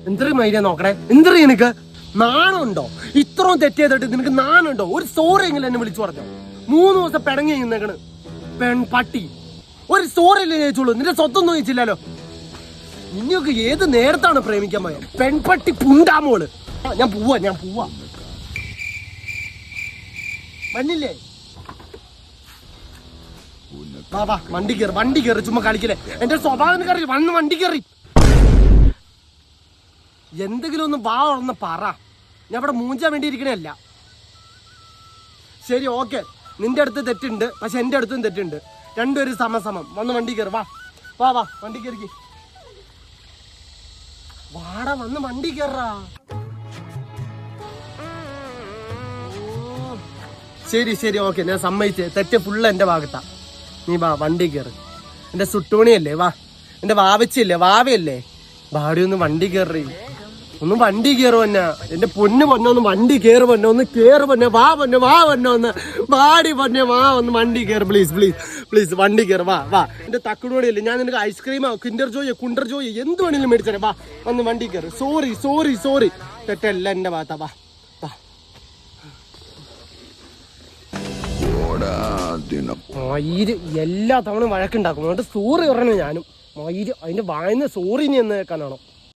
എന്തൊരു മൈര നോക്കണേ, എന്തൊരു നിനക്ക് നാണുണ്ടോ? ഇത്രയും തെറ്റ് ചെയ്തിട്ട് നിനക്ക് നാണുണ്ടോ? ഒരു സോറി എങ്കിലും എന്നെ വിളിച്ചു പറഞ്ഞോ? 3 ദിവസം പിടങ്ങി നിന്നേക്കണ് പെൺപട്ടി. ഒരു സോറിയല്ലേ ചോദിച്ചോളൂ, നിന്റെ സ്വത്തൊന്നും ചോദിച്ചില്ലല്ലോ. നിന്നൊക്കെ ഏത് നേരത്താണ് പ്രേമിക്കാൻ പോയത്? പെൺപട്ടി പുണ്ടാമോള്. ഞാൻ പോവാ മഞ്ഞില്ലേ? വാ വണ്ടി കയറി ചുമ്മാ കളിക്കലേ. എന്റെ സ്വഭാവം കയറി വന്ന് വണ്ടി കയറി. എന്തെങ്കിലും ഒന്ന് വാ ഉറന്ന് പറ. ഞാൻ ഇവിടെ മൂഞ്ചാൻ വേണ്ടി ഇരിക്കണല്ല. ശരി ഓക്കെ, നിന്റെ അടുത്ത് തെറ്റുണ്ട്, പക്ഷെ എന്റെ അടുത്തും തെറ്റുണ്ട്. രണ്ടുപേരും സമസമം. വന്ന് വണ്ടി കയറി. വാ വണ്ടി കയറി. വാടാ വന്ന് വണ്ടി കയറാ. ശരി ഓക്കെ, ഞാൻ സമ്മതിച്ചേ. തെറ്റ് ഫുള്ള് എന്റെ ഭാഗത്താ. നീ വാ വണ്ടി കയറി. എന്റെ സുട്ടോണിയല്ലേ, വാ. എന്റെ വാവച്ചല്ലേ, വാവയല്ലേ, വാടി ഒന്ന് വണ്ടി കയറി. ഒന്ന് വണ്ടി കയറുവന്നാ. എന്റെ പൊന്ന് ഒന്ന് വണ്ടി കയറുവന്നോ, ഒന്ന് കയറുവന്നോ. വാ ഒന്ന് വാടി വാ ഒന്ന് വണ്ടി കയറി. പ്ലീസ് വണ്ടി കയറി. വാ എന്റെ തക്കടോടിയല്ലേ, ഞാൻ നിനക്ക് ഐസ്ക്രീമോ കുണ്ടർ ജോയോ എന്ത് വേണേലും മേടിച്ചേ. വാ വന്ന് വണ്ടി കയറി. സോറി തെറ്റല്ല എന്റെ ഭാഗത്താ. വാ എല്ലാ തവണ വഴക്കുണ്ടാക്കും. അതുകൊണ്ട് സോറി പറഞ്ഞു ഞാനും. അതിന്റെ വായന സോറി ഇനി എന്ന് കേൾക്കാനാണോ?